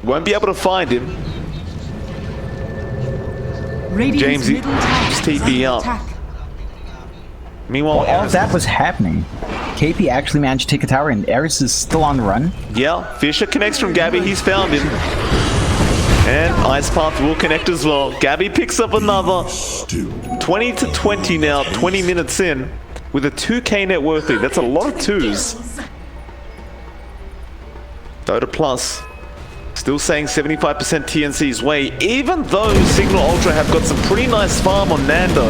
Won't be able to find him. Jamesy, just TP up. Meanwhile, While all of that was happening, KP actually managed to take a tower, and Eris is still on the run. Yeah, Fisher connects from Gabby. He's found him. And Ice Path will connect as well. Gabby picks up another 20 to 20 now, 20 minutes in, with a 2k net worth lead. That's a lot of twos. Dota Plus still saying 75% TNC's way, even though Signal Ultra have got some pretty nice farm on Nando,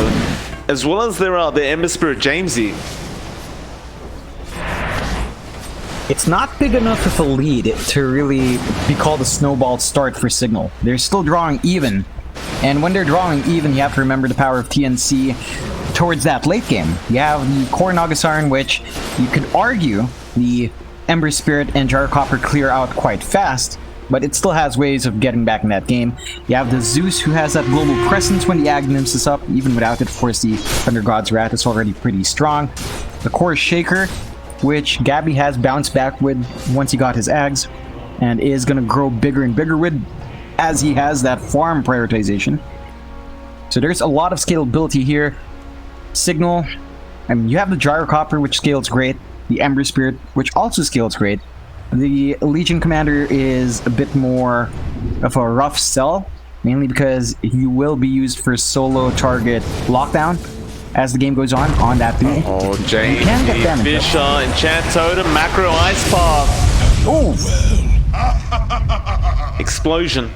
as well as their Ember Spirit Jamesy. It's not big enough of a lead to really be called a snowball start for Signal. They're still drawing even. And when they're drawing even, you have to remember the power of TNC towards that late game. You have the Core Nagasaran, which you could argue the Ember Spirit and Gyrocopter clear out quite fast, but it still has ways of getting back in that game. You have the Zeus, who has that global presence when the Aghanim's is up. Even without it, of course, the Thunder God's Wrath is already pretty strong. The Core Shaker, which Gabby has bounced back with once he got his Ags, and is going to grow bigger and bigger with as he has that farm prioritization. So there's a lot of scalability here. Signal, I mean, you have the Gyrocopter, which scales great, the Ember Spirit, which also scales great. The Legion Commander is a bit more of a rough sell, mainly because you will be used for solo target lockdown as the game goes on that duty. Oh, James, Fisher, Enchant Totem, Macro Ice Path. Ooh! Explosion.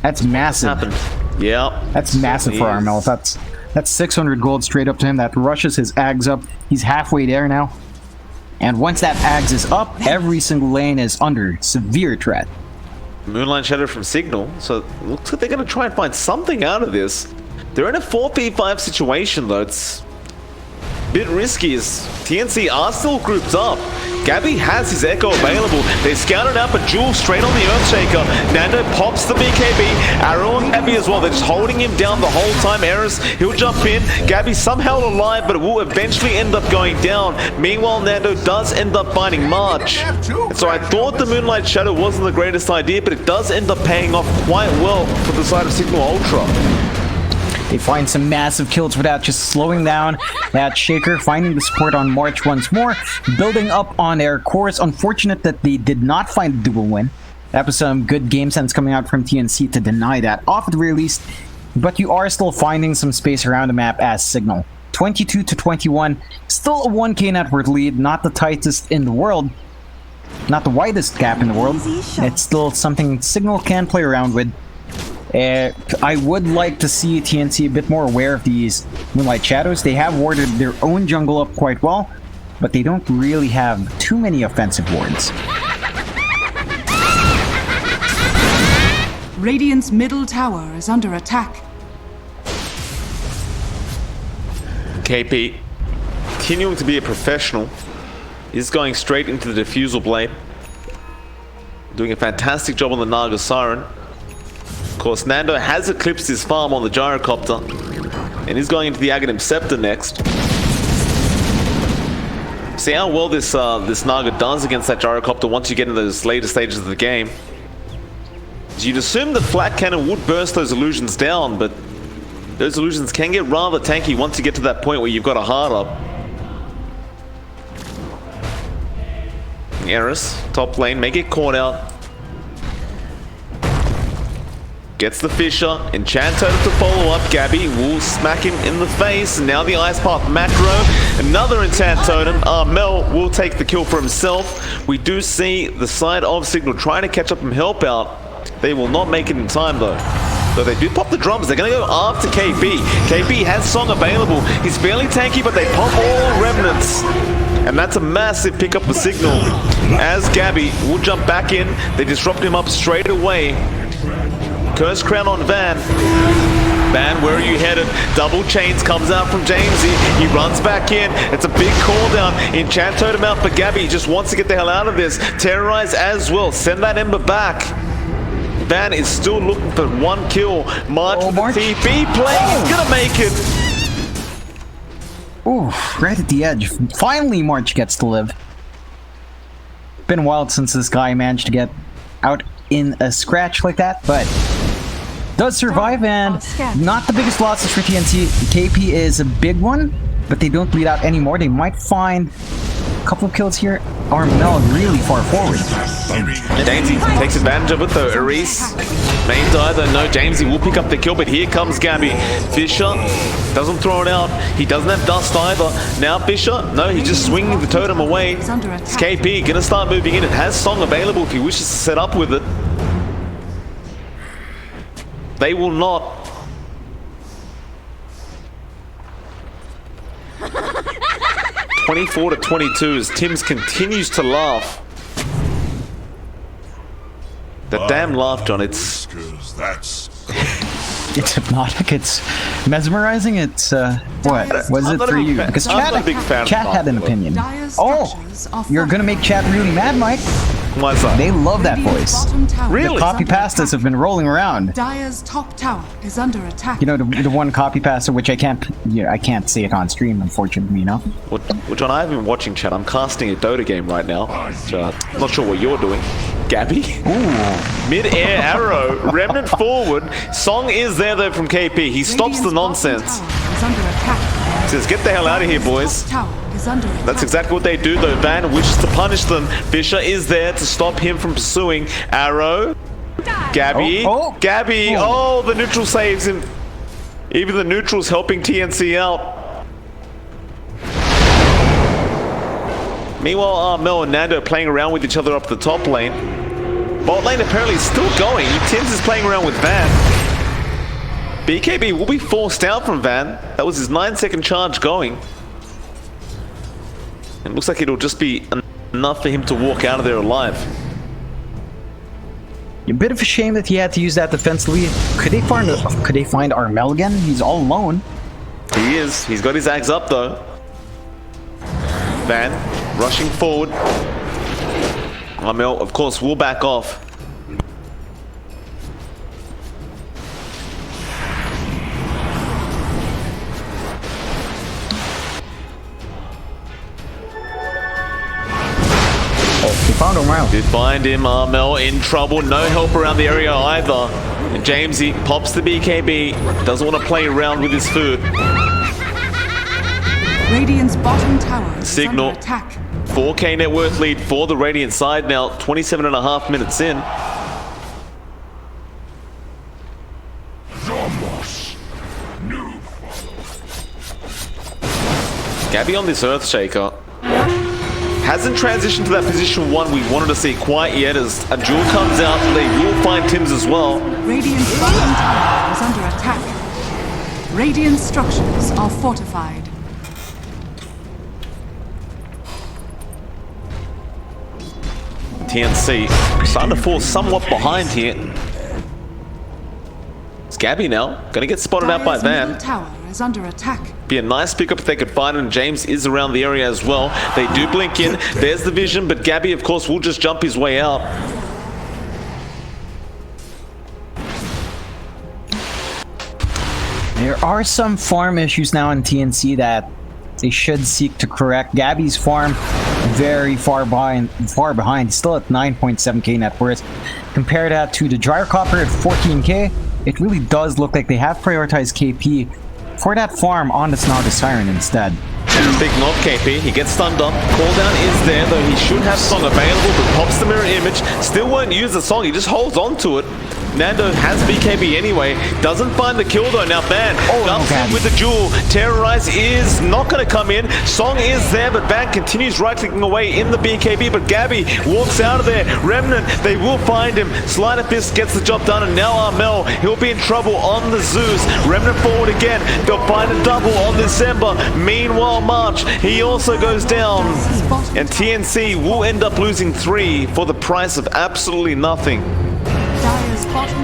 That's massive. Happened. Yeah. That's massive for Armel. That's 600 gold straight up to him. That rushes his Ags up. He's halfway there now. And once that Ags is up, every single lane is under severe threat. Moonlight Shadow from Signal. So it looks like they're going to try and find something out of this. They're in a 4v5 situation though. It's a bit risky as TNC are still grouped up. Gabby has his Echo available. They scouted out a Jewel straight on the Earthshaker. Nando pops the BKB. Arrow on Gabby as well. They're just holding him down the whole time. Eris, he'll jump in. Gabby's somehow alive, but it will eventually end up going down. Meanwhile, Nando does end up finding March. And so I thought the Moonlight Shadow wasn't the greatest idea, but it does end up paying off quite well for the side of Signal Ultra. They find some massive kills without just slowing down that Shaker, finding the support on March once more, building up on their cores. Unfortunate that they did not find the dual win. That was some good game sense coming out from TNC to deny that, off at the very least. But you are still finding some space around the map as Signal. 22 to 21, still a 1k net worth lead, not the tightest in the world. Not the widest gap in the world. It's still something Signal can play around with. I would like to see TNC a bit more aware of these Moonlight Shadows. They have warded their own jungle up quite well, but they don't really have too many offensive wards. Radiant's middle tower is under attack. KP, continuing to be a professional, is going straight into the Diffusal Blade. Doing a fantastic job on the Naga Siren. Of course, Nando has eclipsed his farm on the Gyrocopter, and he's going into the Aghanim Scepter next. See how well this Naga does against that Gyrocopter once you get into those later stages of the game. You'd assume the Flat Cannon would burst those illusions down, but those illusions can get rather tanky once you get to that point where you've got a hard up. Eris, top lane, may get caught out. Gets the Fisher, Enchant Totem to follow up. Gabby will smack him in the face. And now the Ice Path macro. Another Enchant Totem. Mel will take the kill for himself. We do see the side of Signal trying to catch up and help out. They will not make it in time though. So they do pop the drums. They're going to go after KP. KP has Song available. He's fairly tanky, but they pop all remnants. And that's a massive pickup for Signal. As Gabby will jump back in. They disrupt him up straight away. Curse Crown on Van. Van, where are you headed? Double Chains comes out from Jamesy. He runs back in. It's a big call down. Enchant Totem out for Gabby. He just wants to get the hell out of this. Terrorize as well. Send that Ember back. Van is still looking for one kill. March with the TP play. He's gonna make it. Ooh, right at the edge. Finally, March gets to live. Been a while since this guy managed to get out in a scratch like that, but does survive, and not the biggest losses for TNC. KP is a big one, but they don't bleed out anymore. They might find a couple of kills here. Armel really far forward. Jamesy takes advantage of it though. Aris main die though. No, Jamesy will pick up the kill, but here comes Gabby. Fisher doesn't throw it out. He doesn't have dust either. Now Fisher, no, he's just swinging the totem away. It's KP gonna start moving in. It has Song available if he wishes to set up with it. They will not. (24-22) as Tims continues to laugh. The damn laugh, John. It's it's hypnotic. It's mesmerizing. It's what was it for you? Because Chat had an opinion. Oh, you're gonna make Chat really mad, Mike. Why's that? They love that voice. Really? The copy pastas have been rolling around. Dire's top tower is under attack. You know, the one copy pasta which I can't say it on stream, unfortunately, you know. Well, John, I haven't been watching Chat. I'm casting a Dota game right now. So I'm not sure what you're doing. Gabby? Ooh. Mid-air arrow, remnant forward. Song is there though from KP. He stops the nonsense. Says, get the hell out of here, boys. That's exactly what they do though. Van wishes to punish them. Fisher is there to stop him from pursuing. Arrow. Gabby. Gabby. Oh, the neutral saves him. Even the neutral's helping TNC out. Meanwhile, Mel and Nando are playing around with each other up the top lane. Bot lane apparently is still going. Tims is playing around with Van. BKB will be forced out from Van. That was his 9-second charge going. It looks like it'll just be enough for him to walk out of there alive. A bit of a shame that he had to use that defensively. Could they find Armel again? He's all alone. He is. He's got his axe up though. Van rushing forward. Armel, of course, will back off. They found him around. Did find him. Armel in trouble. No help around the area either. And Jamesy pops the BKB. Doesn't want to play around with his food. Radiant's bottom tower is Signal. under attack. 4K net worth lead for the Radiant side now. 27.5 minutes in. Gabby on this Earthshaker. Hasn't transitioned to that position one we wanted to see quite yet. As a duel comes out, they will find Tims as well. Radiant's bottom tower is under attack. Radiant structures are fortified. TNC starting to fall somewhat behind here. It's Gabby now. Gonna get spotted out by Van. Middle tower is under attack. Be a nice pickup if they could find him. James is around the area as well. They do blink in. There's the vision, but Gabby, of course, will just jump his way out. There are some farm issues now in TNC that they should seek to correct. Gabby's farm very far behind. He's still at 9.7k net worth. Compare that to the Dryer Copper at 14k. It really does look like they have prioritized KP for that farm on the Snout of Siren instead. Big knock KP, he gets stunned up. Cooldown is there, though he should have Song available, but pops the mirror image. Still won't use the Song, he just holds on to it. Nando has BKB anyway, doesn't find the kill though. Now Van dumps in with the duel. Terrorize is not going to come in. Song is there, but Van continues right-clicking away in the BKB, but Gabby walks out of there. Remnant, they will find him. Sleight of Fist gets the job done, and now Armel, he'll be in trouble on the Zeus. Remnant forward again. They'll find a double on December. Meanwhile, March, he also goes down. And TNC will end up losing 3 for the price of absolutely nothing.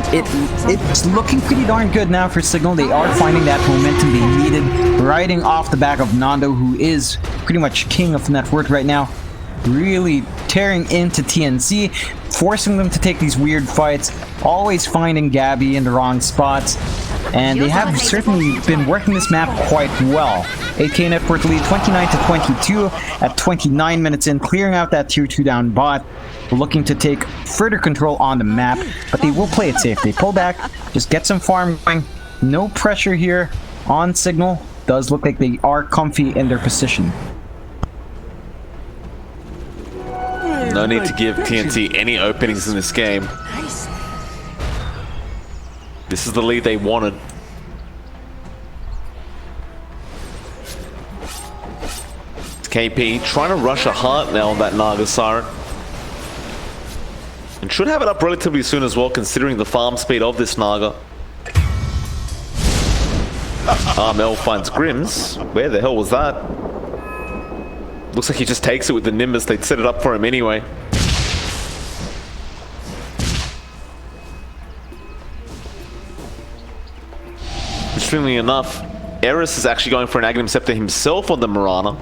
It's looking pretty darn good now for Signal. They are finding that momentum they needed, riding off the back of Nando, who is pretty much king of net worth right now. Really tearing into TNC, forcing them to take these weird fights, always finding Gabby in the wrong spots. and they have certainly been working this map quite well. 8K net worth lead 29 to 22 at 29 minutes in, clearing out that tier 2 down bot, looking to take further control on the map, but they will play it safe. They pull back, just get some farm going. No pressure here on Signal. Does look like they are comfy in their position. No need to give TNC any openings in this game. This is the lead they wanted. It's KP trying to rush a heart now on that Naga Siren. And should have it up relatively soon as well, considering the farm speed of this Naga. Mel finds Grims. Where the hell was that? Looks like he just takes it with the Nimbus. They'd set it up for him anyway. Interestingly enough, Eris is actually going for an Aghanim Scepter himself on the Mirana.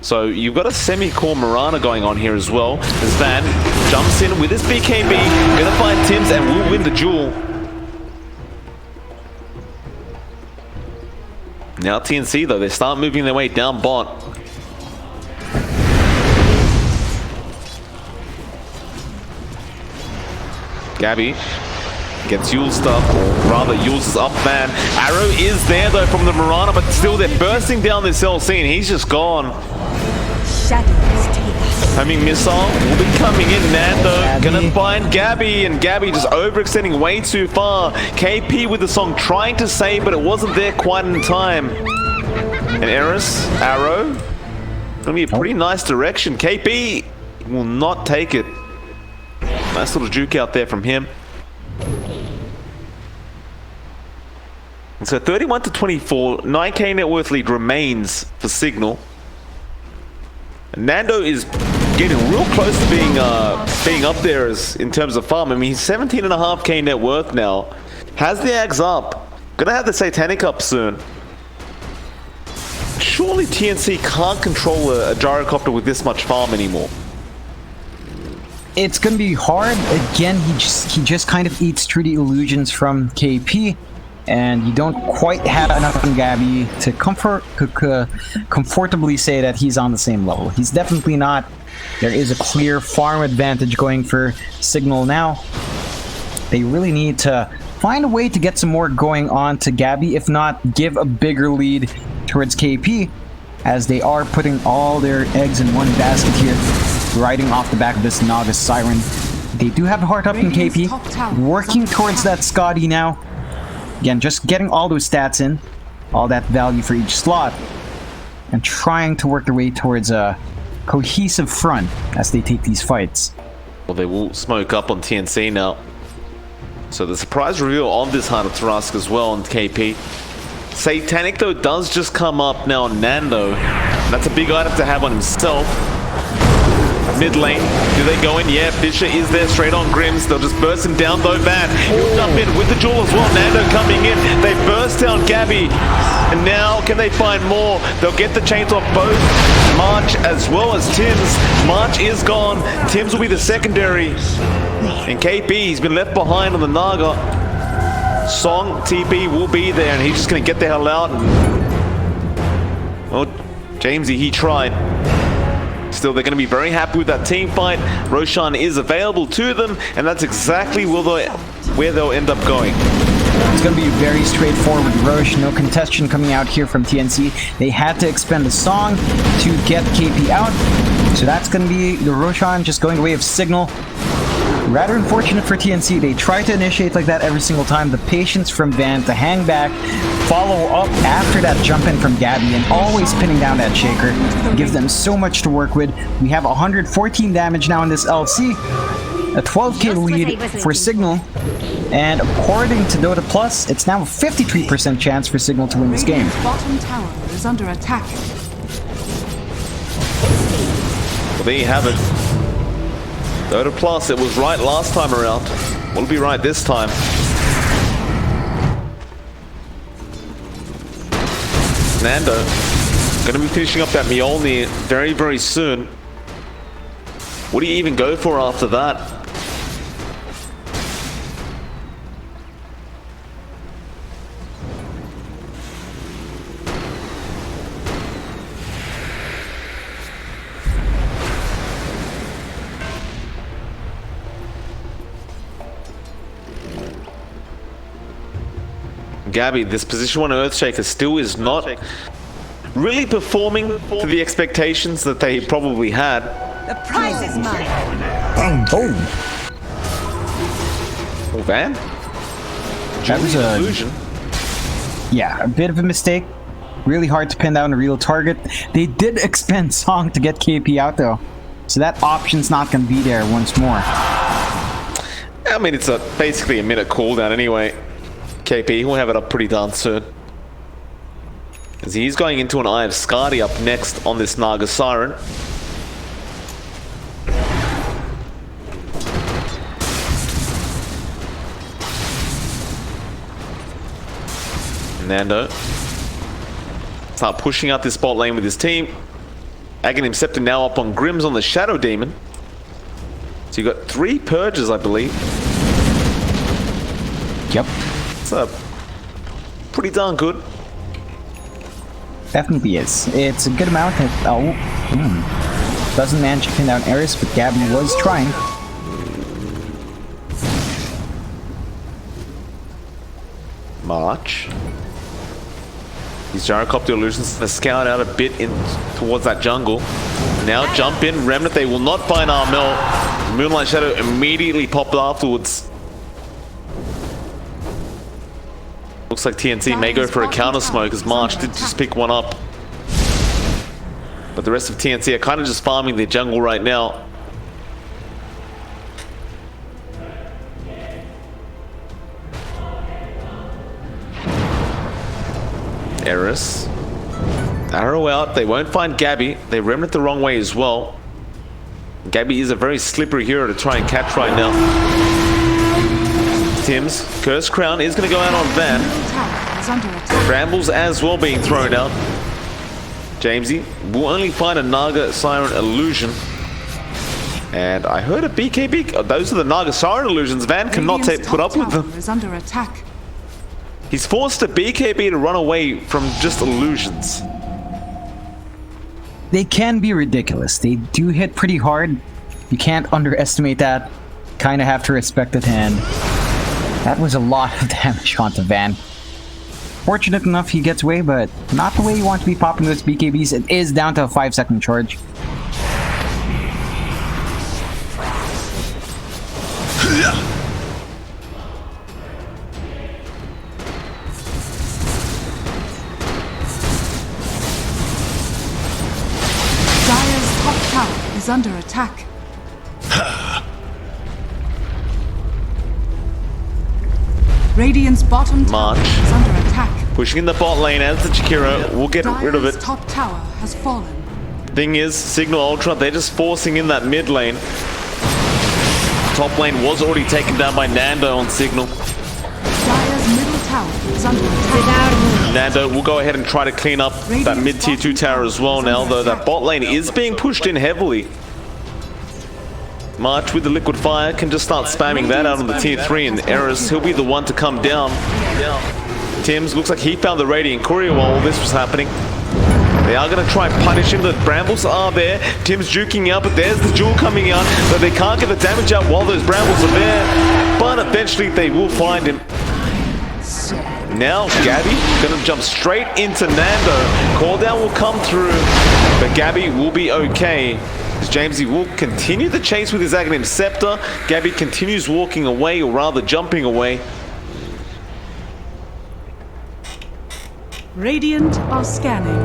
So you've got a semi-core Mirana going on here as well. As Van jumps in with his BKB, gonna find Tims and will win the duel. Now TNC though, they start moving their way down bot. Gabby gets Yul's up, or rather Yul's is up, man. Arrow is there though from the Mirana, but still they're bursting down this LC and he's just gone. Homing missile will be coming in. Nando gonna find Gabby, and Gabby just overextending way too far. KP with the song trying to save, but it wasn't there quite in time. And Eris, Arrow, gonna be a pretty nice direction. KP will not take it. Nice little juke out there from him. And so 31 to 24, 9K net worth lead remains for Signal. Nando is getting real close to being up there in terms of farm. I mean, he's 17.5K net worth now. Has the Ags up. Gonna have the Satanic up soon. Surely TNC can't control a gyrocopter with this much farm anymore. It's gonna be hard. Again, he just kind of eats through the illusions from KP. And you don't quite have enough on Gabby to comfortably say that he's on the same level. He's definitely not. There is a clear farm advantage going for Signal now. They really need to find a way to get some more going on to Gabby, if not give a bigger lead towards KP, as they are putting all their eggs in one basket here, riding off the back of this Naga Siren. They do have a heart up in KP, working towards that Scotty now. Again, just getting all those stats in, all that value for each slot, and trying to work their way towards a cohesive front as they take these fights. Well, they will smoke up on TNC now. So the surprise reveal on this Heart of Tarask as well on KP. Satanic though does just come up now on Nando. That's a big item to have on himself. Mid lane, do they go in? Yeah, Fisher is there straight on Grims. They'll just burst him down though, Van. He'll jump in with the jewel as well. Nando coming in. They burst down Gabby. And now, can they find more? They'll get the chains off both March as well as Tims. March is gone. Tims will be the secondary. And KP, he's been left behind on the Naga. Song, TP will be there, and he's just going to get the hell out. Well, Jamesy, he tried. Still, they're going to be very happy with that team fight. Roshan is available to them, and that's exactly where they'll end up going. It's going to be very straightforward with Roche. No contestation coming out here from TNC. They had to expend the song to get KP out. So that's going to be the Roshan just going the way of Signal. Rather unfortunate for TNC. They try to initiate like that every single time. The patience from Van to hang back, follow up after that jump in from Gabby, and always pinning down that Shaker. Gives them so much to work with. We have 114 damage now in this LC. A 12k lead for Signal. And according to Dota Plus, it's now a 53% chance for Signal to win this game. Bottom tower is under attack. Well, there you have it. Dota Plus, it was right last time around. Will be right this time. Nando gonna be finishing up that Mjolnir very, very soon. What do you even go for after that? Gabby. This position 1 Earthshaker still is not really performing to the expectations that they probably had. The prize is mine. Oh, Oh, Van? that was a Illusion. yeah, a bit of a mistake. Really hard to pin down a real target. They did expend Song to get KP out though, so that option's not going to be there once more. I mean, it's basically a minute cooldown anyway. KP will have it up pretty darn soon. As he's going into an Eye of Skadi up next on this Naga Siren. Nando. Start pushing out this bot lane with his team. Aghanim Scepter now up on Grims on the Shadow Demon. So you got 3 purges, I believe. Yep, It's pretty darn good. definitely is. It's a good amount. Doesn't manage to pin down Eris, but Gabby was trying. March. These gyrocopter illusions to scout out a bit in towards that jungle. Now jump in, Remnant. They will not find Armel. Moonlight Shadow immediately popped afterwards. Looks like TNC may go for a counter smoke as March did just pick one up. But the rest of TNC are kind of just farming their jungle right now. Eris. Arrow out. They won't find Gabby. They Remnant the wrong way as well. Gabby is a very slippery hero to try and catch right now. Tim's Curse Crown is going to go out on Van. Brambles as well being thrown out. Jamesy will only find a Naga Siren illusion. And I heard a BKB. Those are the Naga Siren illusions. Van cannot put up with them. Is under attack. He's forced a BKB to run away from just illusions. They can be ridiculous. They do hit pretty hard. You can't underestimate that. Kind of have to respect it, and that was a lot of damage onto Van. Fortunate enough he gets away, but not the way you want to be popping those BKBs. It is down to a 5-second charge. Dire's top tower is under attack. Radiant's bottom tower March. is under attack. Pushing in the bot lane as the Chikiro. We'll get rid of Dire's it. top tower has fallen. Thing is, Signal Ultra, they're just forcing in that mid lane. Top lane was already taken down by Nando on Signal. Dire's middle tower is under attack. Nando will go ahead and try to clean up that mid tier 2 tower as well now, though that bot lane is being pushed in heavily. March with the liquid fire can just start spamming that out on the tier 3, and Eris, he'll be the one to come down. Tim's looks like he found the Radiant Courier while all this was happening. They are going to try and punish him. The Brambles are there. Tim's juking out, but there's the Jewel coming out. But they can't get the damage out while those Brambles are there. But eventually they will find him. Now Gabby going to jump straight into Nando. Call down will come through, but Gabby will be okay. As Jamesy will continue the chase with his Aghanim Scepter. Gabby continues walking away, or rather jumping away. Radiant are scanning.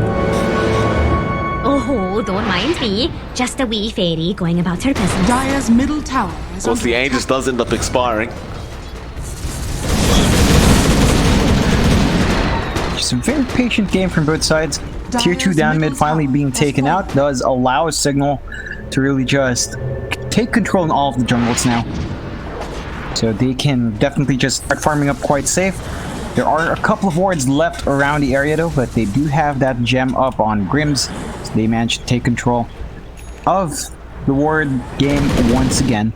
Oh, don't mind me. Just a wee fairy going about her business. Dire's middle tower is Of course, under the attack. Aegis does end up expiring. Just a very patient game from both sides. Tier 2 down mid finally being taken out does allow Signal to really just take control in all of the jungles now. So they can definitely just start farming up quite safe. There are a couple of wards left around the area though, but they do have that gem up on Grims, so they managed to take control of the ward game once again.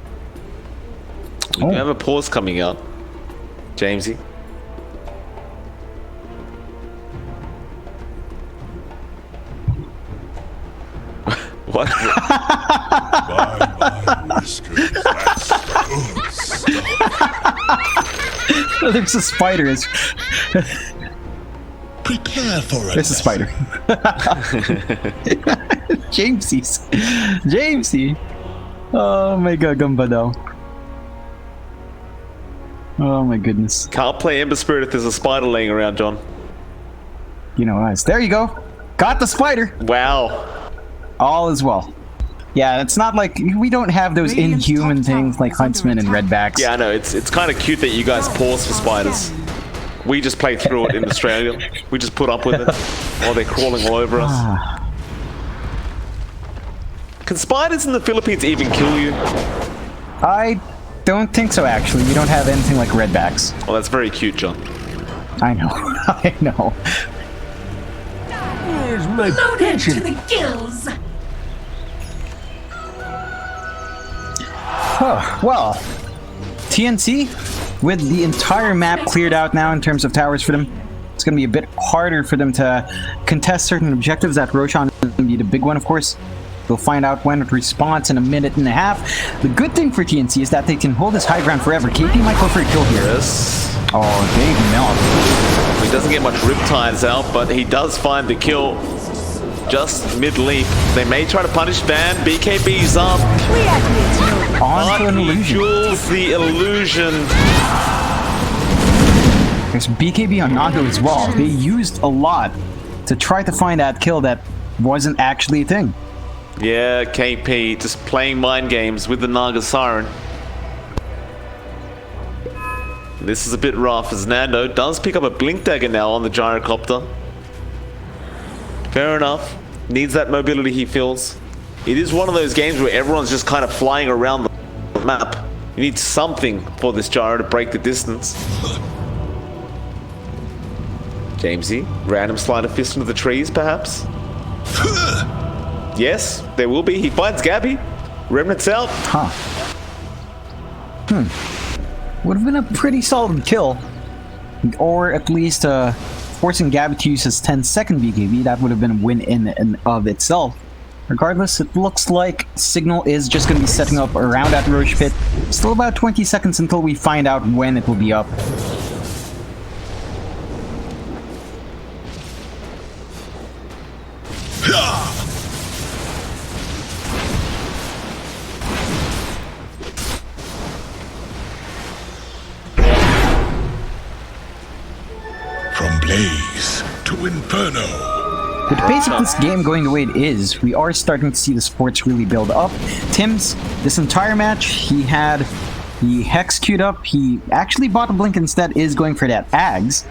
We do have a pause coming out. Jamesy. What? My whiskers, that's good stuff. There's a spider. Prepare for it. There's a spider. Jamesy. Oh my god, gamba daw. Oh my goodness. Can't play Ember Spirit if there's a spider laying around, John. You know, nice. There you go. Got the spider. Wow. All is well. Yeah, it's not like we don't have those Radiant's inhuman top things tower like is under huntsmen and attack. redbacks. Yeah, I know. It's kind of cute that you guys pause for spiders. We just play through it in Australia. We just put up with it while they're crawling all over us. Can spiders in the Philippines even kill you? I don't think so, actually. We don't have anything like redbacks. Well, that's very cute, John. I know. I know. Here's my Loaded to pension. the gills. Oh, well, TNC, with the entire map cleared out now in terms of towers for them, it's going to be a bit harder for them to contest certain objectives. That Roshan is going to be the big one, of course. We'll find out when it responds in a minute and a half. The good thing for TNC is that they can hold this high ground forever. KP might go for a kill here. Yes. Oh, big melt. He doesn't get much Riptides out, but he does find the kill just mid-leap. They may try to punish Van. BKB's up. On to But an he illusion. jewels the illusion. There's BKB on Nando as well. They used a lot to try to find that kill that wasn't actually a thing. Yeah, KP just playing mind games with the Naga Siren. This is a bit rough as Nando does pick up a Blink Dagger now on the Gyrocopter. Fair enough. Needs that mobility, he feels. It is one of those games where everyone's just kind of flying around the map. You need something for this gyro to break the distance. Jamesy, random sleight of fist into the trees, perhaps? Yes, there will be. He finds Gabby. Remnant's out. Huh. Would have been a pretty solid kill. Or at least forcing Gabby to use his 10-second BKB. That would have been a win in and of itself. Regardless, it looks like Signal is just going to be setting up around that Roche Pit. Still about 20 seconds until we find out when it will be up. From blaze to inferno. With the pace of this game going the way it is, we are starting to see the supports really build up. Tim's, this entire match, he had the Hex queued up. He actually bought a Blink instead, is going for that Ags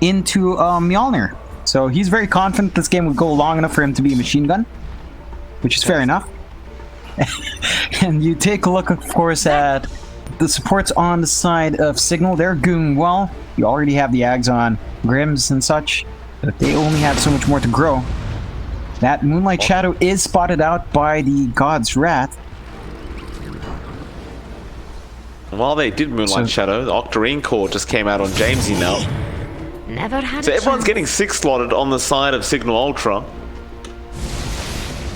into Mjolnir. So he's very confident this game would go long enough for him to be a machine gun, which is fair enough. And you take a look, of course, at the supports on the side of Signal. They're doing well. You already have the Ags on Grims and such, but they only have so much more to grow. That Moonlight Shadow is spotted out by the God's Wrath. While they did Moonlight Shadow, the Octarine Core just came out on Jamesy now. Never had So a everyone's chance. getting 6 slotted on the side of Signal Ultra.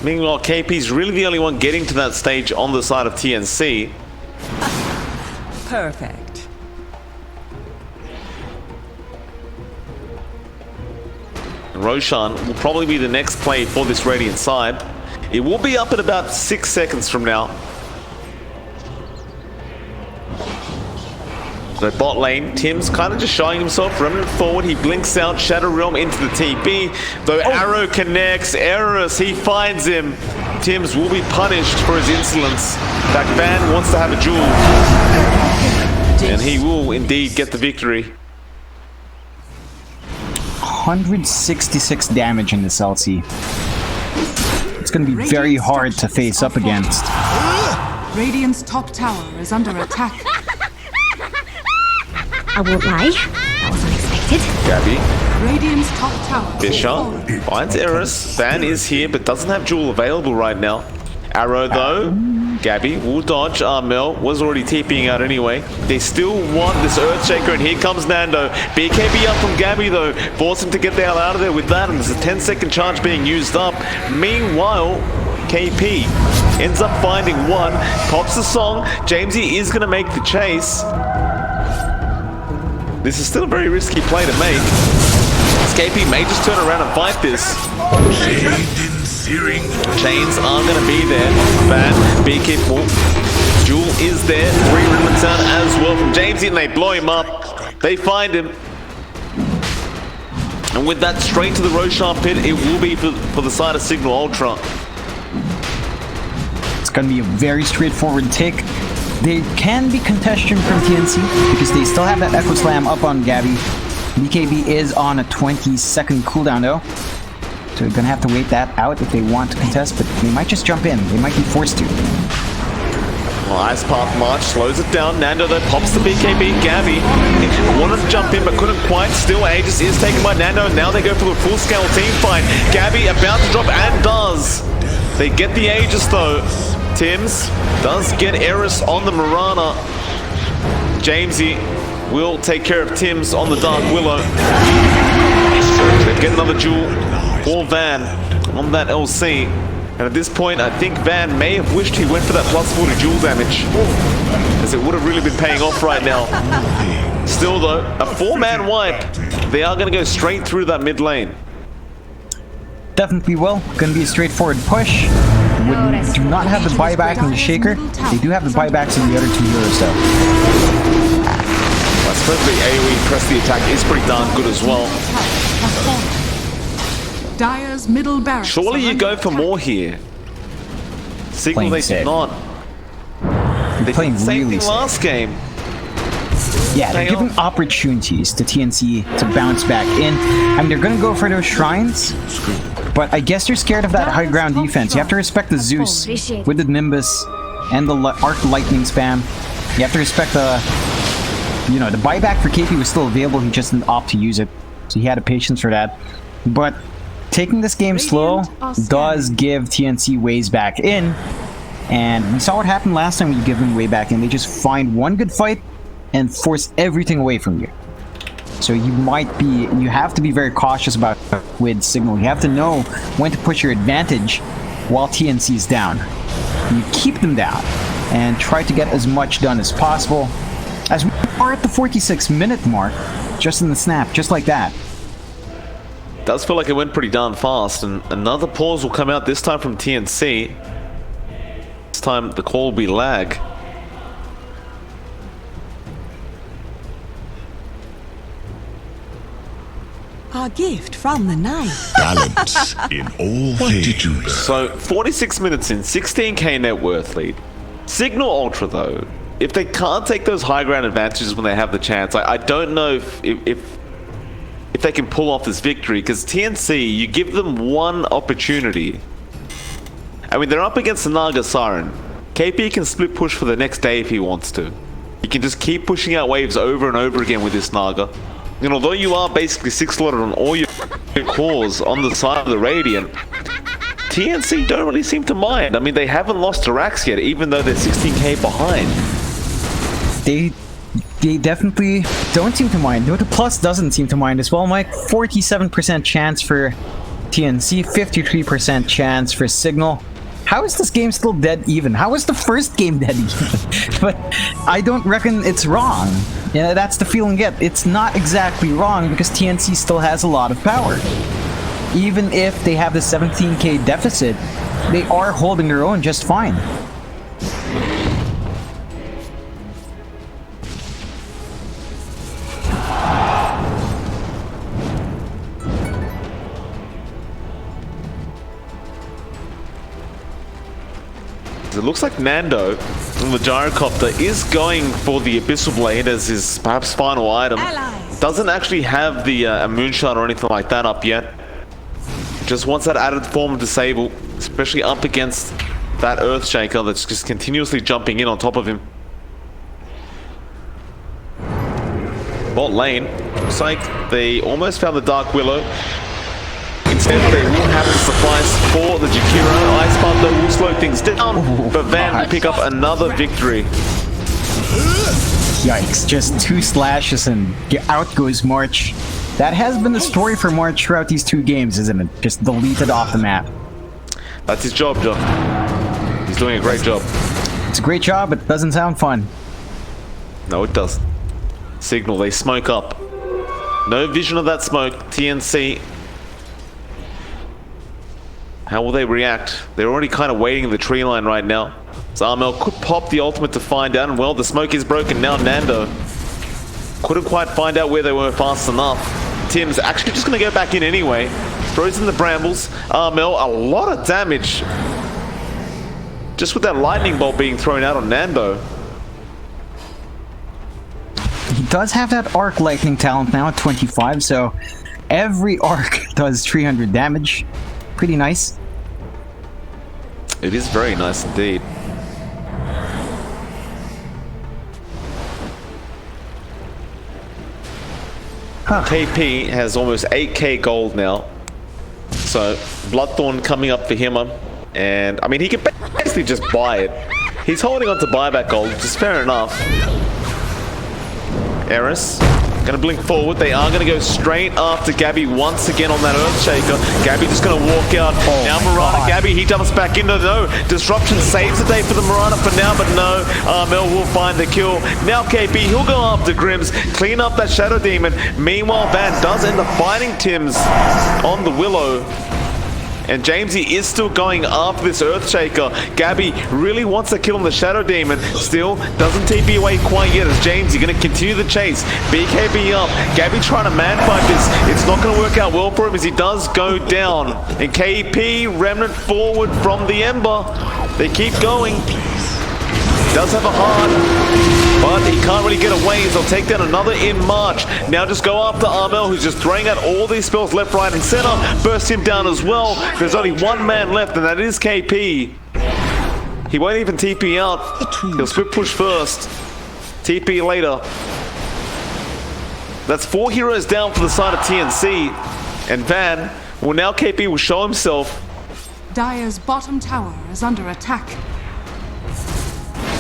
Meanwhile, KP's really the only one getting to that stage on the side of TNC. Perfect. Roshan will probably be the next play for this Radiant side. It will be up in about 6 seconds from now. So bot lane, Tim's kind of just showing himself, Remnant forward, he blinks out, Shadow Realm into the TP, though Arrow connects, Eris, he finds him. Tim's will be punished for his insolence. That Van wants to have a duel. And he will indeed get the victory. 166 damage in this LC. It's going to be very hard to face up against. Radiant's top tower is under attack. I won't lie. That was unexpected. Gabby, Radiant's top tower. Fisher finds Eris. Van is here but doesn't have Jewel available right now. Arrow though, Gabby will dodge. Mel was already TPing out anyway. They still want this Earthshaker, and here comes Nando. BKB up from Gabby though, force him to get the hell out of there with that, and there's a 10-second charge being used up. Meanwhile, KP ends up finding one, pops the song. Jamesy is going to make the chase. This is still a very risky play to make. KP may just turn around and fight this. Chains are going to be there. Van, be careful. Jewel is there. 3 ribbons down as well from Jamesy, and they blow him up. They find him. And with that straight to the Roshan pit, it will be for the side of Signal Ultra. It's going to be a very straightforward take. There can be contention from TNC because they still have that Echo Slam up on Gabby. BKB is on a 20-second cooldown though. So they're going to have to wait that out if they want to contest, but they might just jump in. They might be forced to. Well, Ice Path March slows it down. Nando though pops the BKB. Gabby wanted to jump in but couldn't quite. Still, Aegis is taken by Nando. Now they go for the full-scale team fight. Gabby about to drop and does. They get the Aegis though. Tims does get Eris on the Mirana. Jamesy will take care of Tims on the Dark Willow. They get another jewel for Van on that LC. And at this point, I think Van may have wished he went for that plus 40 jewel damage, as it would have really been paying off right now. Still though, a 4-man wipe. They are going to go straight through that mid lane. Definitely will. Going to be a straightforward push. Do not have the buyback in the Shaker. They do have the buybacks in the other 2 heroes though. I suppose the AoE press the attack is pretty darn good as well. Dire's middle barracks. Surely you go for more here. Signal they did not. They did the same thing last game. Yeah, they're giving opportunities to TNC to bounce back in. I mean, they're going to go for those shrines, but I guess they're scared of that high ground defense. You have to respect the Zeus with the Nimbus and the Arc Lightning spam. You have to respect the... You know, the buyback for KP was still available, he just didn't opt to use it. So he had a patience for that. But taking this game slow does give TNC ways back in. And we saw what happened last time when you give them way back in. They just find one good fight and force everything away from you. So you have to be very cautious about with Signal. You have to know when to push your advantage while TNC is down. You keep them down and try to get as much done as possible. As we are at the 46-minute mark, just in the snap, just like that. Does feel like it went pretty darn fast, and another pause will come out, this time from TNC. This time the call will be lag. Our gift from the night. Balance in all What things. did you learn? So 46 minutes in, 16k net worth lead. Signal Ultra though, if they can't take those high ground advantages when they have the chance, I don't know if they can pull off this victory, because TNC, you give them one opportunity. I mean, they're up against the Naga Siren. KP can split push for the next day if he wants to. He can just keep pushing out waves over and over again with this Naga. And although you are basically 6-slotted on all your cores on the side of the Radiant, TNC don't really seem to mind. I mean, they haven't lost to Rax yet, even though they're 16k behind. They definitely don't seem to mind. Dota Plus doesn't seem to mind as well, Mike. 47% chance for TNC, 53% chance for Signal. How is this game still dead even? How was the first game dead even? But I don't reckon it's wrong. Yeah, that's the feeling I get. It's not exactly wrong because TNC still has a lot of power. Even if they have the 17k deficit, they are holding their own just fine. It looks like Nando from the Gyrocopter is going for the Abyssal Blade as his perhaps final item. Doesn't actually have the Moonshot or anything like that up yet. Just wants that added form of disable, especially up against that Earthshaker that's just continuously jumping in on top of him. Bot lane, looks like they almost found the Dark Willow. Instead, they will have the supplies for the Jakiro. Ice Path though will slow things down, but Van will pick up another victory. Yikes, just 2 slashes and out goes March. That has been the story for March throughout these 2 games, isn't it? Just deleted off the map. That's his job, John. He's doing a great job. It's a great job, but it doesn't sound fun. No, it doesn't. Signal, they smoke up. No vision of that smoke. TNC. How will they react? They're already kind of waiting in the tree line right now. So Armel could pop the ultimate to find out, and well, the smoke is broken now. Nando couldn't quite find out where they were fast enough. Tim's actually just going to go back in anyway. Throws in the brambles. Armel, a lot of damage. Just with that lightning bolt being thrown out on Nando. He does have that arc lightning talent now at 25, so every arc does 300 damage. Pretty nice. It is very nice indeed. KP has almost 8k gold now. So Bloodthorn coming up for him. And I mean, he can basically just buy it. He's holding on to buyback gold, which is fair enough. Eris gonna blink forward. They are gonna go straight after Gabby once again on that Earthshaker. Gabby just gonna walk out. Now Mirana, Gabby, he jumps back into no. Disruption saves the day for the Mirana for now, but no. Mel will find the kill. Now KP, he'll go after Grims, clean up that Shadow Demon. Meanwhile, Van does end up finding Tim's on the Willow. And Jamesy is still going after this Earthshaker. Gabby really wants to kill on the Shadow Demon. Still doesn't TP away quite yet as Jamesy going to continue the chase. BKB up. Gabby trying to man fight this. It's not going to work out well for him as he does go down. And KP Remnant forward from the Ember. They keep going. Does have a heart, but he can't really get away, so he'll take down another in March. Now just go after Armel, who's just throwing out all these spells left, right, and center. Burst him down as well. There's only one man left, and that is KP. He won't even TP out. He'll split push first. TP later. That's 4 heroes down for the side of TNC. And Van, well now KP will show himself. Dire's bottom tower is under attack.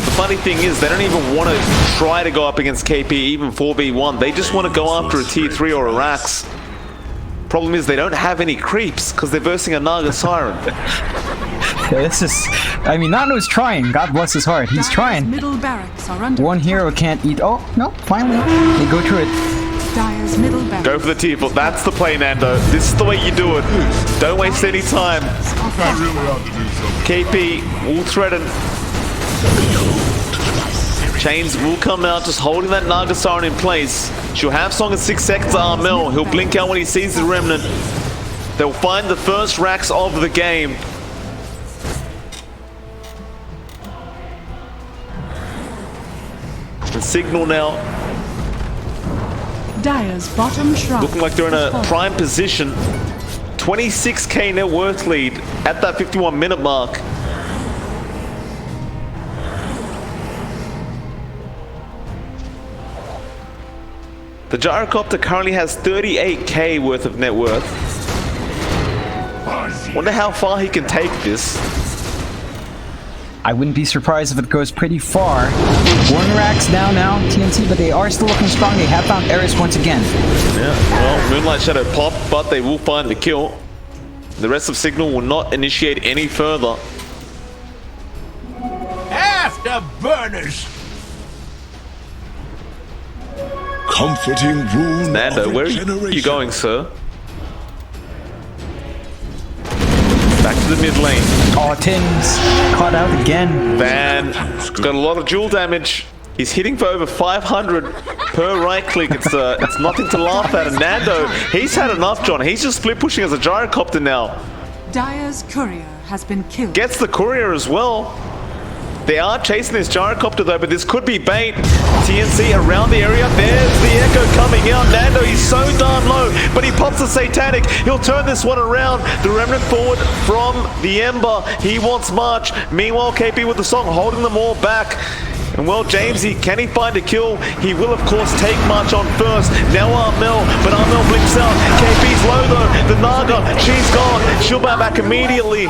The funny thing is, they don't even want to try to go up against KP, even 4v1. They just want to go after a tier 3 or a Rax. Problem is, they don't have any creeps, because they're versing a Naga Siren. This is... I mean, Nando's trying. God bless his heart. He's Dire's trying. middle barracks are under One attack. hero can't eat... Oh, no, finally. They go through it. Dire's middle barracks. Go for the tier 4. That's the play, Nando. This is the way you do it. Don't waste any time. I really ought to do something. KP will threaten. Chains will come out, just holding that Naga Siren in place. She'll have Song in 6 seconds. Armel, he'll blink out when he sees the Remnant. They'll find the first Rax of the game. The signal now. Dire's bottom shrine. Looking like they're in a prime position. 26k net worth lead at that 51-minute mark. The Gyrocopter currently has 38k worth of net worth. Wonder how far he can take this. I wouldn't be surprised if it goes pretty far. 1 Rax down now, TNC, but they are still looking strong. They have found Eris once again. Yeah, well, Moonlight Shadow pop, but they will find the kill. The rest of Signal will not initiate any further. Afterburners! Comforting rune Nando, of where are regeneration. you going, sir? Back to the mid lane. Oh, Tim's caught out again. Van got a lot of dual damage. He's hitting for over 500 per right click. It's nothing to laugh at. And Nando, he's had enough, John. He's just split pushing as a Gyrocopter now. Dire's courier has been killed. Gets the courier as well. They are chasing this Gyrocopter though, but this could be bait. TNC around the area. There's the Echo coming out. Nando, he's so darn low, but he pops the Satanic. He'll turn this one around. The Remnant forward from the Ember. He wants March. Meanwhile, KP with the song holding them all back. And well, Jamesy, can he find a kill? He will, of course, take March on first. Now Armel, but Armel blinks out. KP's low though. The Naga, she's gone. She'll bounce back immediately.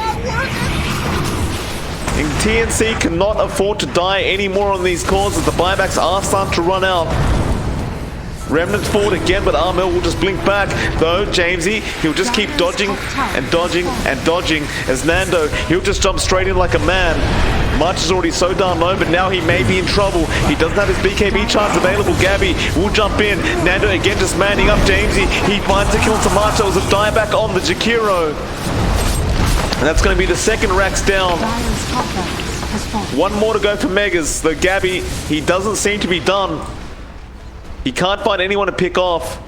And TNC cannot afford to die anymore on these cores as the buybacks are starting to run out. Remnant forward again, but Armel will just blink back. Though, Jamesy, he'll just keep dodging and dodging and dodging as Nando, he'll just jump straight in like a man. March is already so down low, but now he may be in trouble. He doesn't have his BKB charge available. Gabby will jump in. Nando again just manning up Jamesy. He finds a kill to March. That was a dieback on the Jakiro. And that's going to be the second Rax down. One more to go for Megas. Though Gabby, he doesn't seem to be done. He can't find anyone to pick off.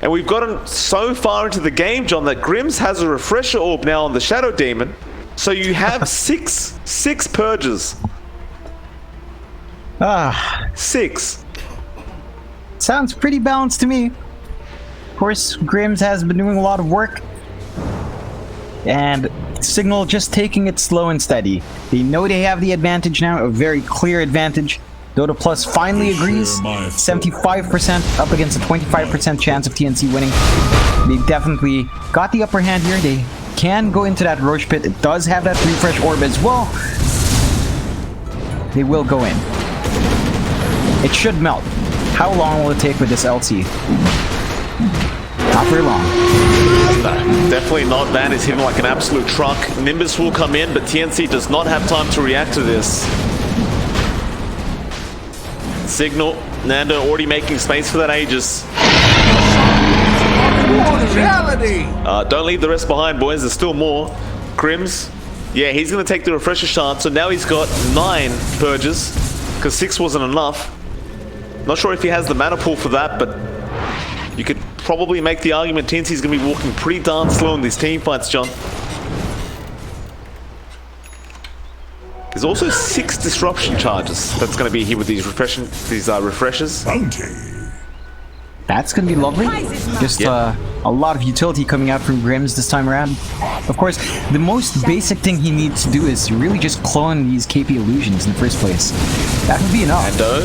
And we've gotten so far into the game, John, that Grims has a refresher orb now on the Shadow Demon. So you have six purges. Ah, 6. sounds pretty balanced to me. Of course, Grims has been doing a lot of work. And Signal just taking it slow and steady. They know they have the advantage now, a very clear advantage. Dota Plus finally agrees. 75% up against a 25% chance of TNC winning. They definitely got the upper hand here. They can go into that Roche Pit. It does have that refresh orb as well. They will go in. It should melt. How long will it take with this LC? Not very long. No, definitely not. Van is hitting like an absolute truck. Nimbus will come in, but TNC does not have time to react to this. Signal, Nando already making space for that Aegis. Don't leave the rest behind, boys. There's still more. Crims, yeah, he's going to take the refresher shard. So now he's got 9 purges, because 6 wasn't enough. Not sure if he has the mana pool for that, but you could probably make the argument TNC's going to be walking pretty darn slow in these team fights, John. There's also 6 disruption charges that's going to be here with these refreshers. Bounty. That's going to be lovely. Just a lot of utility coming out from Grims this time around. Of course, the most basic thing he needs to do is really just clone these KP illusions in the first place. That would be enough. Nando.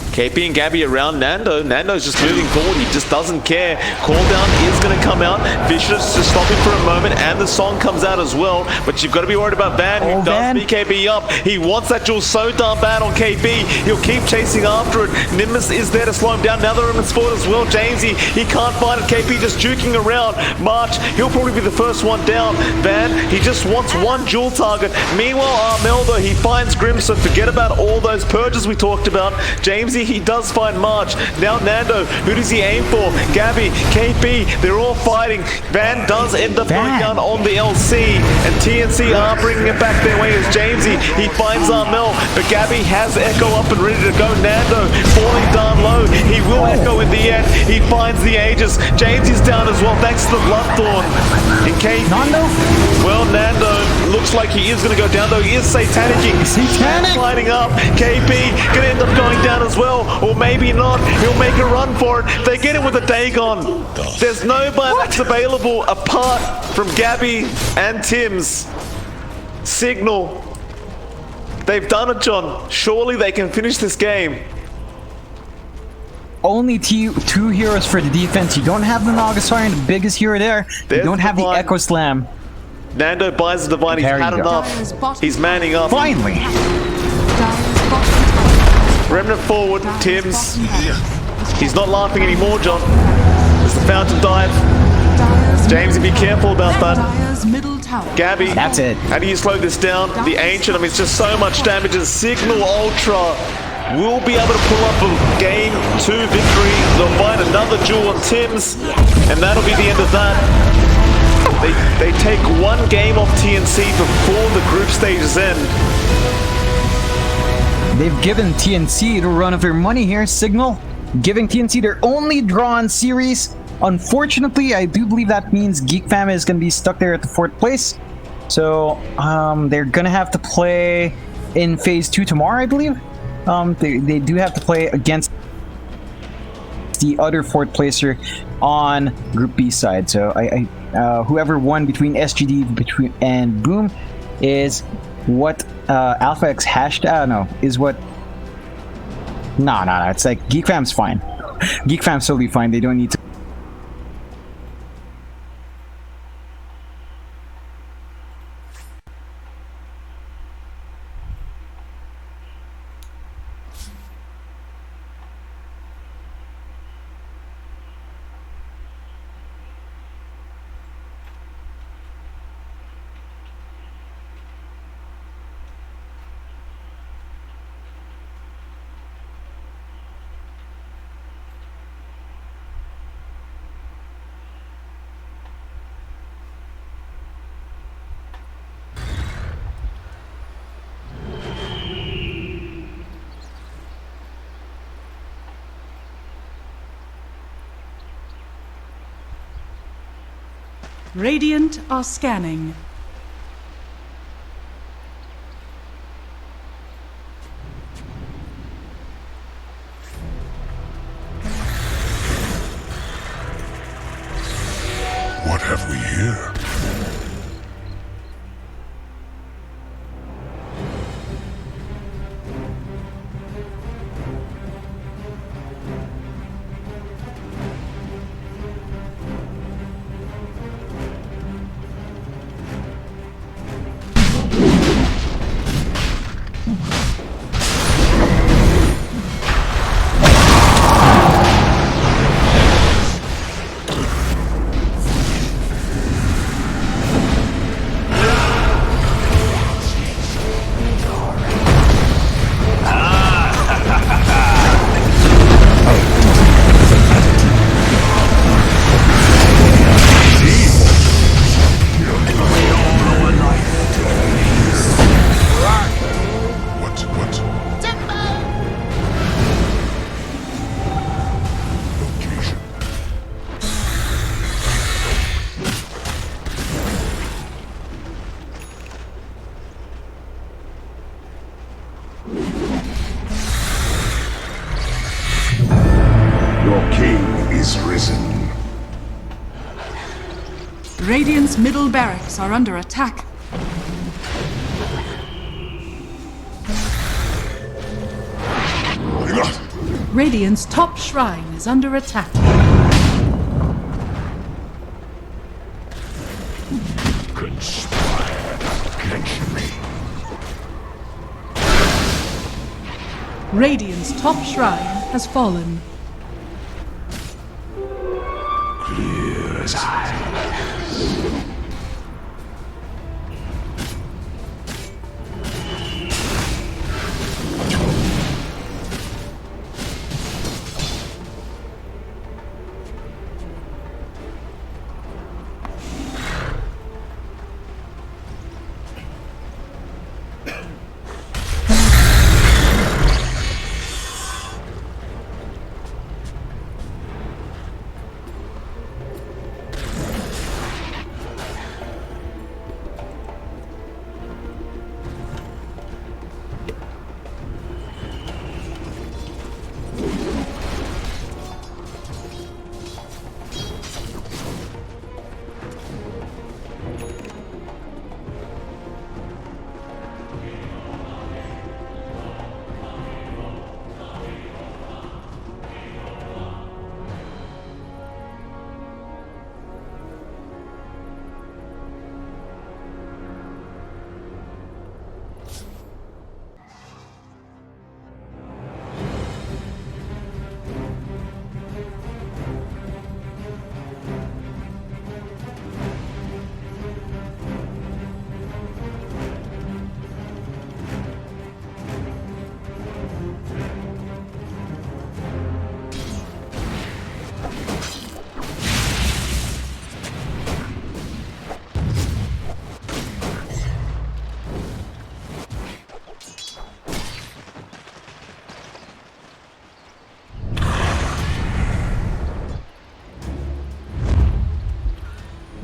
KP and Gabby around Nando. Nando's just moving forward. He just doesn't care. Call down is going to come out. Vicious to stop him for a moment, and the song comes out as well. But you've got to be worried about Van, who does BKB up. He wants that duel so darn bad on KP. He'll keep chasing after it. Nimbus is there to slow him down. Now the Remnant's forward as well. Jamesy, he can't find it. KP just juking around. March, he'll probably be the first one down. Van, he just wants one duel target. Meanwhile, Armel, though, he finds Grim, so forget about all those purges we talked about. Jamesy, he does find March. Now Nando, who does he aim for? Gabby, KP, they're all fighting. Van does end up going down on the LC, and TNC are bringing it back their way as Jamesy. He finds Armel, but Gabby has Echo up and ready to go. Nando falling down low. He will Echo in the end. He finds the Aegis. Jamesy's down as well, thanks to the Bloodthorn. In KP, well, Nando looks like he is going to go down, though he is satanicing. Lighting up. KP going to end up going down as well. Or maybe not. He'll make a run for it. They get it with a Dagon. There's no buyback available apart from Gabby and Tim's. Signal. They've done it, John. Surely they can finish this game. Only 2 heroes for the defense. You don't have the Nagasarian, the biggest hero there. You don't have the Echo Slam. Nando buys the Divine. He's had enough. He's manning up. Finally. Remnant forward, Tim's. He's not laughing anymore, John. There's the fountain dive. James, be careful about that. Gabby, that's it. How do you slow this down? The Ancient, I mean, it's just so much damage. And Signal Ultra will be able to pull up a game 2 victory. They'll find another duel on Tim's, and that'll be the end of that. They take 1 game off TNC before the group stages end. They've given TNC the run of their money here, Signal. Giving TNC their only draw in series. Unfortunately, I do believe that means Geek Fam is going to be stuck there at the 4th place. So, they're going to have to play in Phase 2 tomorrow, I believe. They do have to play against the other 4th placer on Group B side. So, whoever won between SGD and Boom is what Alpha X hashed is what. No. It's like Geek Fam's fine. Geek Fam's totally fine. They don't need to. Radiant are scanning. What have we here? Radiant's middle barracks are under attack. Radiant's top shrine is under attack. Conspire against me. Radiant's top shrine has fallen. Clear as I.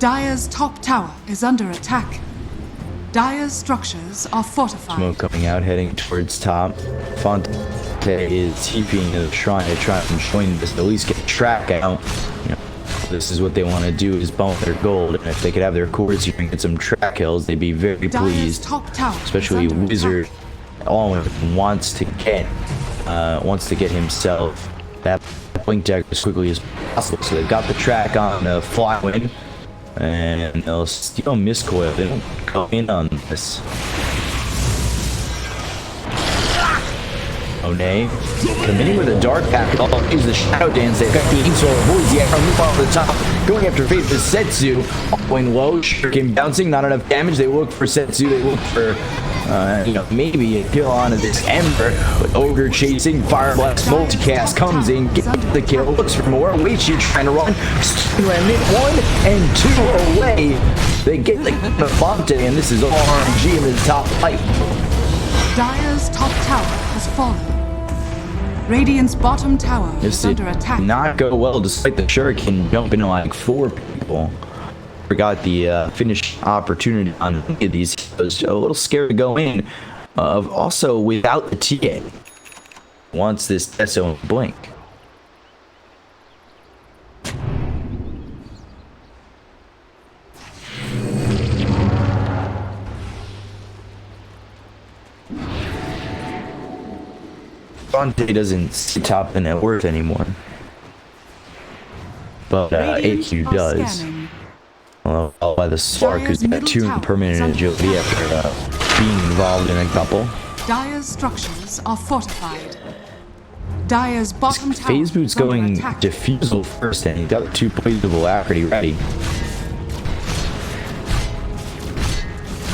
Dire's top tower is under attack. Dire's structures are fortified. Smoke coming out, heading towards top. Fonte is TPing into the shrine to try and join this, at least get track out. You know, this is what they want to do, is bump their gold, and if they could have their cores here and get some track kills, they'd be very pleased. Top tower especially Wizard always wants to get himself that blink deck as quickly as possible. So they've got the track on Flywin, and they'll steal Miscoil. They don't come in on this. Onay committing with a dark pack. Oh, use the shadow dance. They've got the Angel avoids the arrow move off the top. Going after Faith is Setsu. Going low, Shuriken bouncing, not enough damage. They look for Setsu. They look for maybe a kill onto this Ember. But Ogre chasing, Fire Blast multicast comes in, gets the kill, looks for more. Weishi trying to run. Remnant 1 and 2 away. They get the Fonte, and this is all RNG in the top fight. Dire's top tower has fallen. Radiant's bottom tower is under attack. Not go well despite the Shuriken jumping like 4 people. got the finish opportunity on any of these heroes. A little scared to go in. Also, without the TA. Wants this Tesso blink. Fonte doesn't see top the net worth anymore. But AQ does. Followed by the Spark, who's got 2 permanent agility after being involved in a couple. Dire's structures are fortified. Dire's bottom tower Phase Boot's is under going attack. Diffusal first, and he's got 2 poisonable Alacrity ready.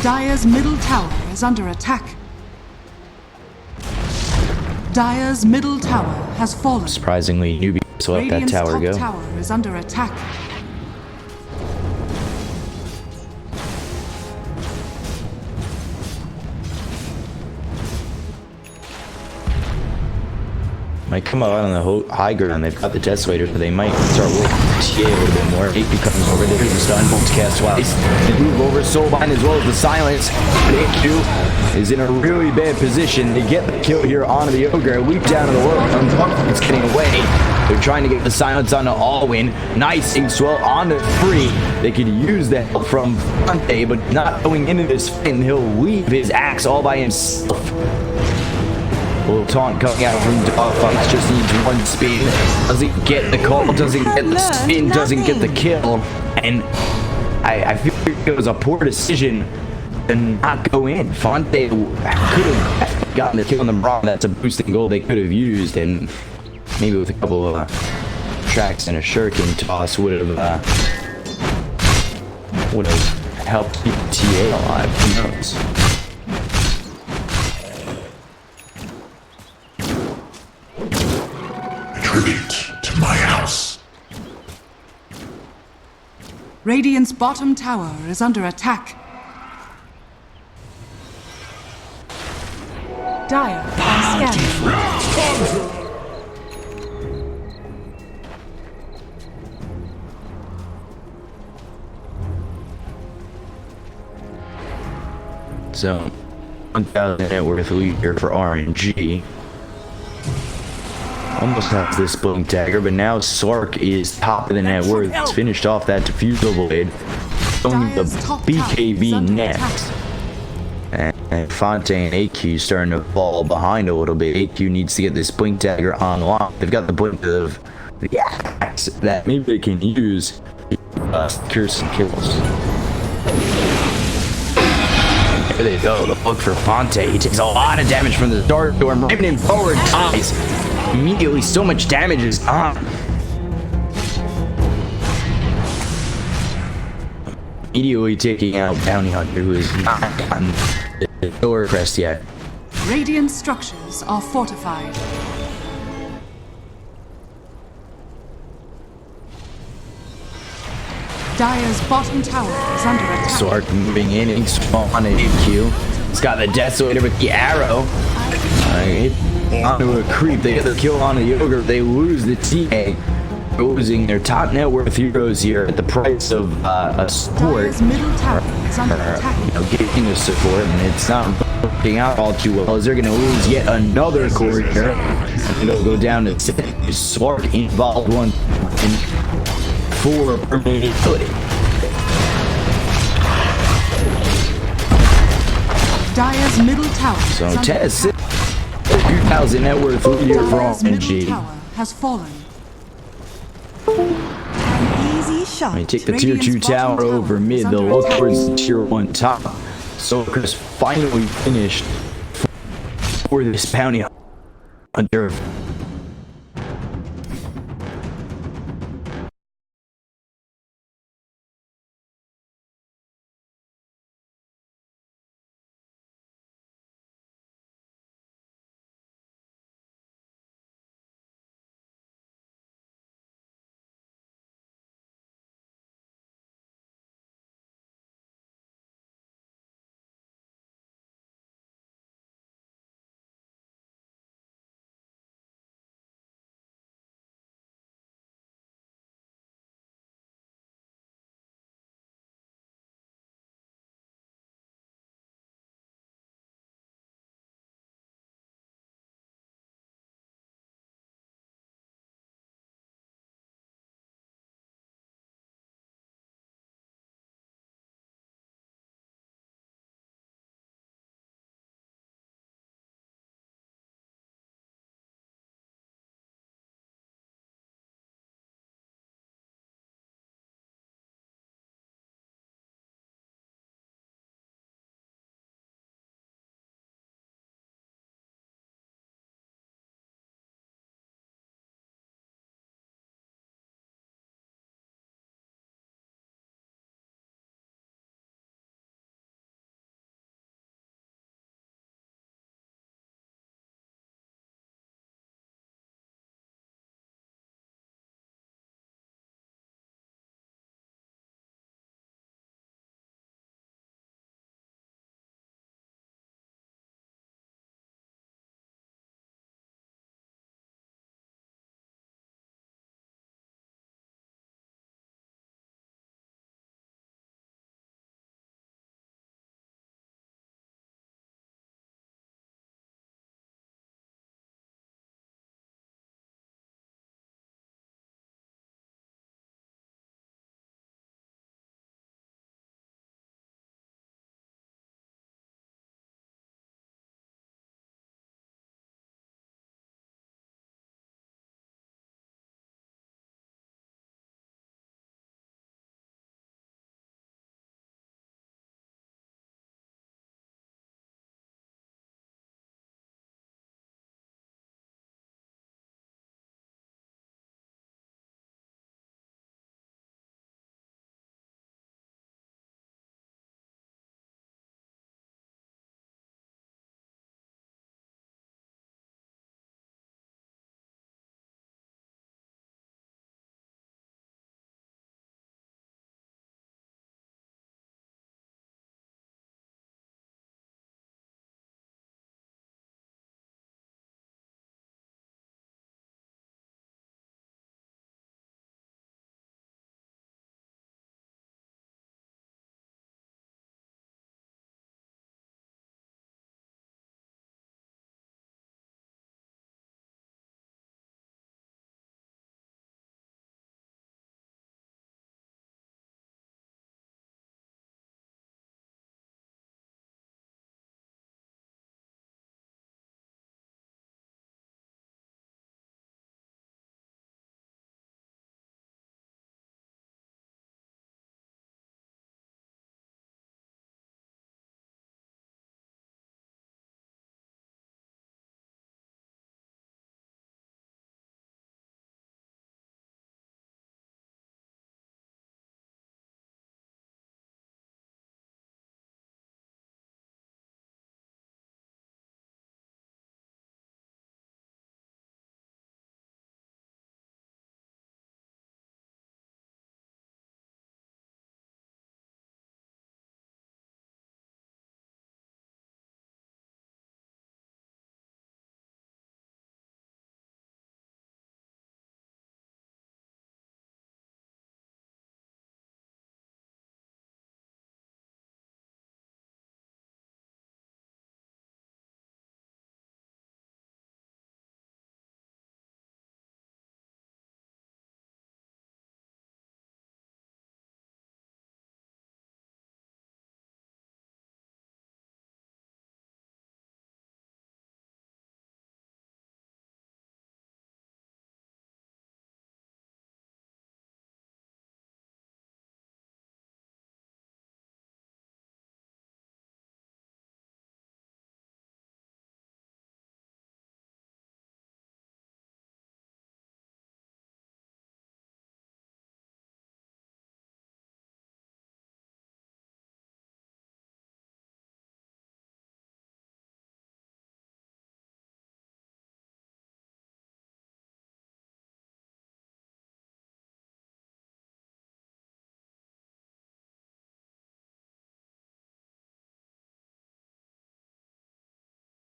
Dire's middle tower is under attack. Dire's middle tower has fallen. Surprisingly, NEWBEE so let that Radiant's tower top go. tower is under attack. Might come out on the high ground. They've got the Tesserators, but they might start working TA a little bit more. AP comes over there. Here's the stun. Bolt cast twice. They move over Soulbind as well as the silence. But AQ is in a really bad position. They get the kill here onto the Ogre. Leap down to the low. It's getting away. They're trying to get the silence onto Alwyn. Nice Inkswell onto Free. They could use that help from Fonte, but not going into this fight. And he'll leave his axe all by himself. Little taunt coming out from Fox, just needs 1 spin. Doesn't get the call, doesn't get the spin, doesn't get the kill. And I feel like it was a poor decision to not go in. Fonte could have gotten the kill on the Braum. That's a boosting goal they could have used. And maybe with a couple of tracks and a shuriken toss would have helped keep TA alive. Who knows? Tribute to my house. Radiant's bottom tower is under attack. Dire are scanning. So, 1,000 net worth lead here for RNG. Almost has this Blink Dagger, but now Sark is top of the net worth. It's finished off that Diffusal Blade. Going the BKB next. And Fonte and AQ starting to fall behind a little bit. AQ needs to get this Blink Dagger on lock. They've got the Blink of the axe that maybe they can use to secure some kills. There they go, the look for Fonte. He takes a lot of damage from the Dark Storm. Raven forward ties. Immediately, so much damage is on. Immediately taking out Bounty Hunter, who is not on the door crest yet. Radiant structures are fortified. Dire's bottom tower is under attack. Sark moving in and spawn at AQ. He's got the Desolator with the arrow. Onto a creep. They get the kill on the Ogre. They lose the TA. Losing their top net worth heroes here at the price of a support. Dire's middle tower is under attack. Getting a support, and it's not working out all too well as they're going to lose yet another core here. And it'll go down to Sark involved one in 4 permanent utility. Dire's middle tower So is under Tez, attack. 2,000 net worth here for Dire's middle RNG. tower has fallen. An easy shot. I take the tier 2 Radiant's bottom tower tower over is mid. under They'll look attack. towards the tier 1 top. So Chris finally finished for this bounty hunter.